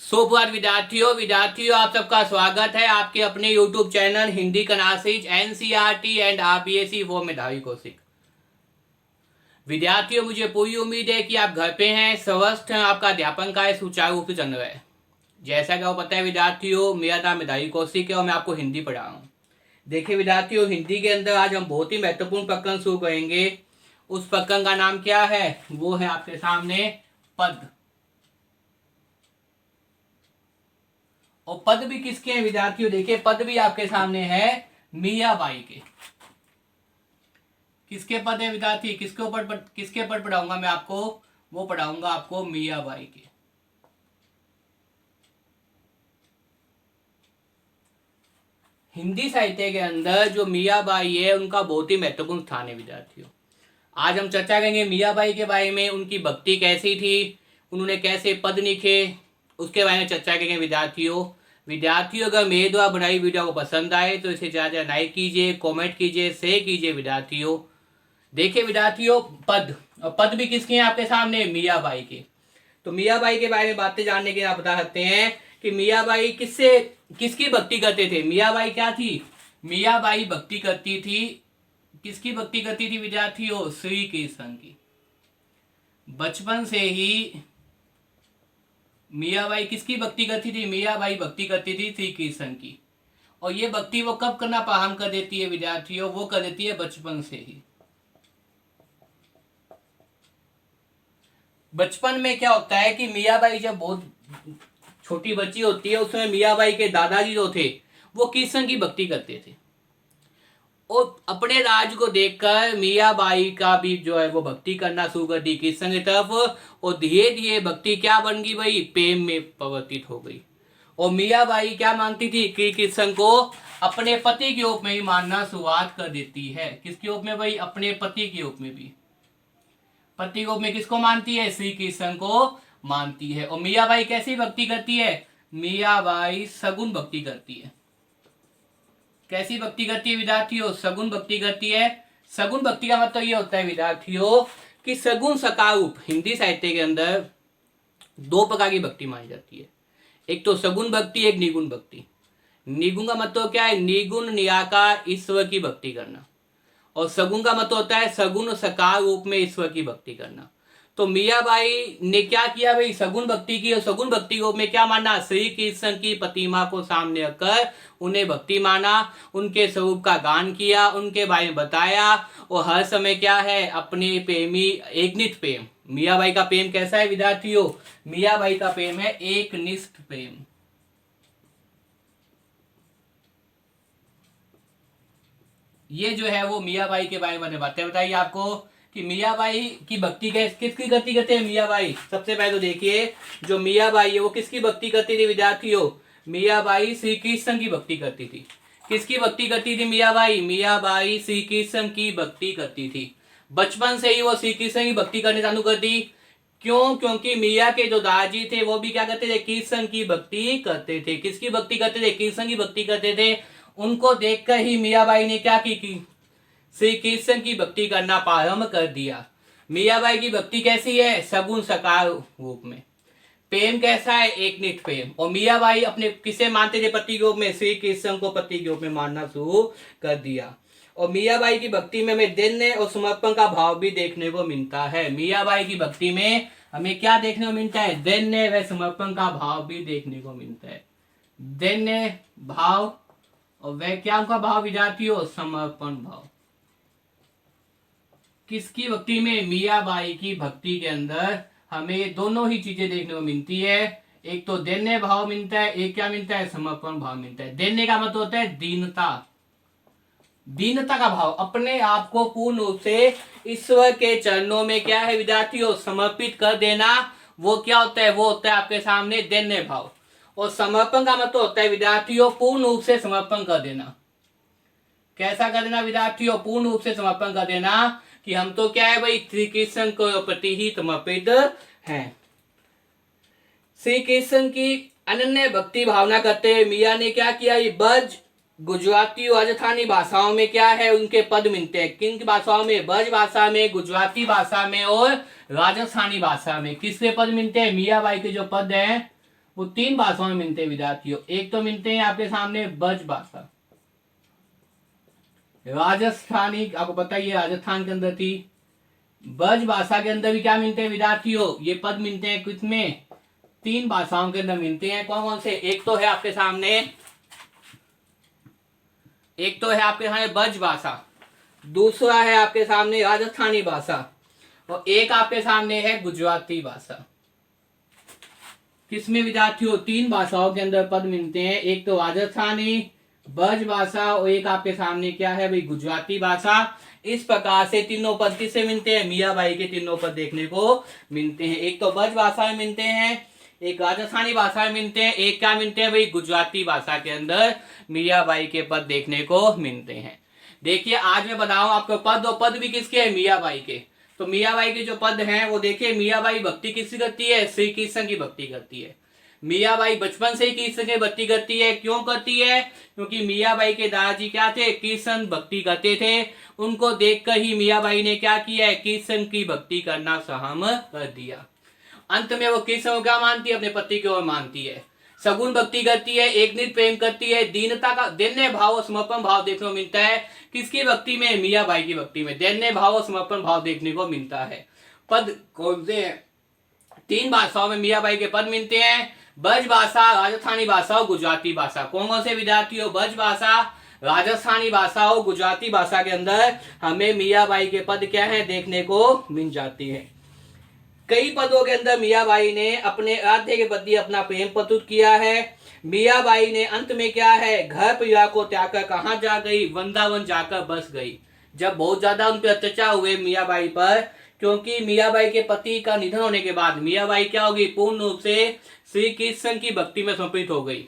सुप्रभात विद्यार्थियों आप सबका स्वागत है आपके अपने YouTube चैनल हिंदी कनासिज NCERT and RPSC for Medhavi Kaushik. विद्यार्थियों, मुझे पूरी उम्मीद है कि आप घर पे हैं, स्वस्थ हैं, आपका अध्यापन कार्य सुचारू रूप से चल रहा है। जैसा कि आपको पता है विद्यार्थियों, मेरा नाम मेधावी कौशिक है और मैं आपको हिंदी पढ़ा रहा हूँ। देखिए विद्यार्थियों, हिंदी के अंदर आज हम बहुत ही महत्वपूर्ण प्रकरण शुरू करेंगे। उस प्रकरण का नाम क्या है? वो है आपके सामने पद। और पद भी किसके हैं विद्यार्थियों? देखिए पद भी आपके सामने है मीराबाई के। किसके पद है विद्यार्थी? किसके पद पढ़ाऊंगा मैं आपको? वो पढ़ाऊंगा आपको मीराबाई के। हिंदी साहित्य के अंदर जो मीराबाई है उनका बहुत ही महत्वपूर्ण स्थान है विद्यार्थियों। आज हम चर्चा करेंगे मीराबाई के बारे में, उनकी भक्ति कैसी थी, उन्होंने कैसे पद लिखे, उसके बारे में चर्चा करेंगे विद्यार्थियों अगर मेरे द्वारा बनाई वीडियो को पसंद आए तो इसे ज़्यादा लाइक कीजिए, कमेंट कीजिए, शेयर कीजिए विद्यार्थियों। देखिए विद्यार्थियों, पद और पद भी किसके हैं आपके सामने? मीराबाई के। तो मीराबाई के बारे में बातें जानने के लिए आप बता सकते हैं कि मीराबाई किसकी भक्ति करते थे? मीराबाई क्या थी? मीराबाई भक्ति करती थी, किसकी भक्ति करती थी विद्यार्थियों? श्री कृष्ण की। बचपन से ही मीराबाई किसकी भक्ति करती थी? मीराबाई भक्ति करती थी श्री कृष्ण की। और ये भक्ति वो कब करना प्रारंभ कर देती है विद्यार्थियों? वो कर देती है बचपन से ही। बचपन में क्या होता है कि मीराबाई जब बहुत छोटी बच्ची होती है उसमें मीराबाई के दादाजी जो थे वो कृष्ण की भक्ति करते थे और अपने राज को देखकर मीराबाई का भी जो है वो भक्ति करना शुरू कर दी कृष्ण की तरफ। और धीरे धीरे भक्ति क्या बन गई भाई? प्रेम में परिवर्तित हो गई। और मीराबाई क्या मानती थी कि कृष्ण को अपने पति के रूप में ही मानना शुरुआत कर देती है। किसके रूप में भाई? अपने पति के रूप में भी। पति के रूप में किसको मानती है? श्री कृष्ण को मानती है। और मीराबाई कैसी भक्ति करती है? मीराबाई सगुण भक्ति करती है। कैसी भक्ति करती है विद्यार्थियों? सगुण भक्ति करती है। सगुण भक्ति का मतलब ये होता है विद्यार्थियों कि सगुण सकारूप हिंदी साहित्य के अंदर दो प्रकार की भक्ति मानी जाती है। एक तो सगुण भक्ति, एक निगुण भक्ति। निगुण का मतलब क्या है? निगुण निराकार ईश्वर की भक्ति करना। और सगुण का मतलब होता है सगुण सकार रूप में ईश्वर की भक्ति करना। तो मीराबाई ने क्या किया भाई? सगुण भक्ति की। और सगुण भक्ति रूप में क्या माना? श्री कृष्ण की प्रतिमा को सामने रखकर उन्हें भक्ति माना, उनके स्वरूप का गान किया, उनके बारे में बताया। और हर समय क्या है? अपने प्रेमी एकनिष्ठ प्रेम। मीराबाई का प्रेम कैसा है विद्यार्थियों? मीराबाई का प्रेम है एकनिष्ठ प्रेम। ये जो है वो मीराबाई के बारे में बातें बताइए आपको कि मीराबाई की भक्ति किसकी भक्ति करते हैं मीराबाई? सबसे पहले तो देखिए जो मीराबाई है वो किसकी भक्ति करती थी विद्यार्थियों? मीराबाई श्री कृष्ण की भक्ति करती थी। किसकी भक्ति करती थी मीराबाई? मीराबाई श्री कृष्ण की भक्ति करती थी। बचपन से ही वो श्री कृष्ण की भक्ति करने चालू कर दी। क्यों? क्योंकि मीरा के जो दादाजी थे वो भी क्या करते थे? कृष्ण की भक्ति करते थे। किसकी भक्ति करते थे? कृष्ण की भक्ति करते थे। उनको देखकर ही मीराबाई ने क्या की श्री कृष्ण की भक्ति करना प्रारंभ कर दिया। मीराबाई की भक्ति कैसी है? सगुण सकार रूप में। प्रेम कैसा है? एकनिष्ठ प्रेम। और मीराबाई अपने किसे मानते थे पति के रूप में? श्री कृष्ण को पति के रूप में मानना शुरू कर दिया। और मीराबाई की भक्ति में हमें दैन्य और समर्पण का भाव भी देखने को मिलता है। मीराबाई की भक्ति में हमें क्या देखने को मिलता है? दैन्य व समर्पण का भाव भी देखने को मिलता है। दैन्य भाव और वह क्या उनका भाव विद्यार्थियों? समर्पण भाव। किसकी भक्ति में? मीराबाई की भक्ति के अंदर हमें दोनों ही चीजें देखने को मिलती है। एक तो दैन्य भाव मिलता है, एक क्या मिलता है? समर्पण भाव मिलता है। दैन्य का मतलब होता है दीनता। दीनता का भाव, अपने आप को पूर्ण रूप से ईश्वर के चरणों में क्या है विद्यार्थियों? समर्पित कर देना। वो क्या होता है? वो होता है आपके सामने दैन्य भाव। और समर्पण का मतलब होता है विद्यार्थियों पूर्ण रूप से समर्पण कर देना। कैसा कर देना विद्यार्थियों? पूर्ण रूप से समर्पण कर देना कि हम तो क्या है भाई? श्री कृष्ण को प्रति ही समर्पित हैं। श्री कृष्ण की अनन्य भक्ति भावना करते हुए मीरा ने क्या किया? ये ब्रज, गुजराती और राजस्थानी भाषाओं में क्या है? उनके पद मिलते हैं। किन भाषाओं में? ब्रज भाषा में, गुजराती भाषा में और राजस्थानी भाषा में। किसके पद मिलते हैं? मीराबाई के जो पद हैं वो 3 भाषाओं में मिलते हैं विद्यार्थियों। एक तो मिलते हैं आपके सामने ब्रज भाषा, राजस्थानी, आपको पता ही है राजस्थान के अंदर थी। ब्रज भाषा के अंदर भी क्या मिलते हैं विद्यार्थियों, ये पद मिलते हैं किसमें, 3 भाषाओं के अंदर मिलते हैं। कौन कौन से, एक तो है आपके सामने ब्रज भाषा, दूसरा है आपके सामने राजस्थानी भाषा, और एक आपके सामने है गुजराती भाषा। किसमें विद्यार्थियों, 3 भाषाओं के अंदर पद मिलते हैं, एक तो राजस्थानी, ब्रज भाषा, और एक आपके सामने क्या है भाई, गुजराती भाषा। इस प्रकार से तीनों पद किससे मिलते हैं, मियाबाई के तीनों पद देखने को मिलते हैं। एक तो ब्रज भाषा में मिलते हैं, एक राजस्थानी भाषा में मिलते हैं, एक क्या मिलते हैं भाई, गुजराती भाषा के अंदर मियाबाई के पद देखने को मिलते हैं। देखिए आज मैं बताऊं आपको पद, और पद भी किसके हैं, मियाबाई के। तो मियाबाई के जो पद हैं वो देखिए, मियाबाई भक्ति किसकी करती है, श्री कृष्ण की भक्ति करती है। मियाबाई बचपन से ही कृष्ण की भक्ति करती है। क्यों करती है, क्योंकि मियाबाई के दादाजी क्या थे, कृष्ण भक्ति करते थे। उनको देखकर ही मियाबाई ने क्या किया है, कृष्ण की भक्ति करना सहमत कर दिया। अंत में वो कृष्ण को क्या मानती है, अपने पति की ओर मानती है। सगुण भक्ति करती है, एक नित प्रेम करती है, दीनता का दैन्य भाव और समर्पण भाव देखने को मिलता है। किसकी भक्ति में, मियाबाई की भक्ति में दैन्य भाव और समर्पण भाव देखने को मिलता है। पद कौन से हैं, 3 भाषाओं में मियाबाई के पद मिलते हैं, ब्रज भाषा, राजस्थानी भाषा और गुजराती भाषा। कौन कौन से विद्यार्थियों, ब्रज भाषा, राजस्थानी भाषा और गुजराती भाषा के अंदर हमें मियाबाई के पद क्या है, देखने को मिल जाते हैं। कई पदों के अंदर मियाबाई ने अपने आराध्य के प्रति अपना प्रेम प्रस्तुत किया है। मियाबाई ने अंत में क्या है, घर परिवार को त्याग कर कहाँ जा गई, वृंदावन जाकर बस गई। जब बहुत ज्यादा उन पर अत्याचार हुए मियाबाई पर, क्योंकि मियाबाई के पति का निधन होने के बाद मियाबाई क्या होगी, पूर्ण रूप से श्री कृष्ण की भक्ति में समर्पित हो गई।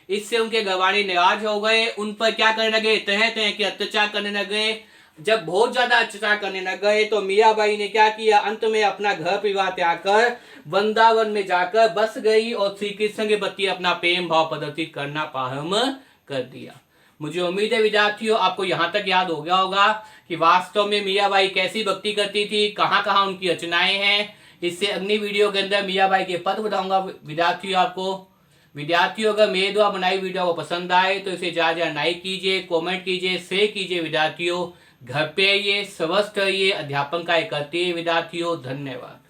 इससे उनके गवाणी नाराज हो गए, उन पर क्या करने लगे, तरह तरह के अत्याचार करने लगे। जब बहुत ज्यादा अत्याचार करने लग गए तो मियाबाई ने क्या किया, अंत में अपना घर परिवार त्याग कर वृंदावन में जाकर बस गई और श्री कृष्ण के प्रति अपना प्रेम भाव प्रदर्शित करना प्रारंभ कर दिया। मुझे उम्मीद है विद्यार्थियों आपको यहाँ तक याद हो गया होगा कि वास्तव में मियाबाई कैसी भक्ति करती थी, कहाँ कहाँ उनकी रचनाएं हैं। इससे अगली वीडियो के अंदर मियाबाई के पद बताऊंगा विद्यार्थियों आपको। विद्यार्थियों अगर मेरे द्वारा बनाई वीडियो को पसंद आए तो इसे ज्यादा लाइक कीजिए, कमेंट कीजिए, शेयर कीजिए। विद्यार्थियों घर पे आइए, स्वस्थ रहिए, अध्यापन कार्य करते हैं विद्यार्थियों। धन्यवाद।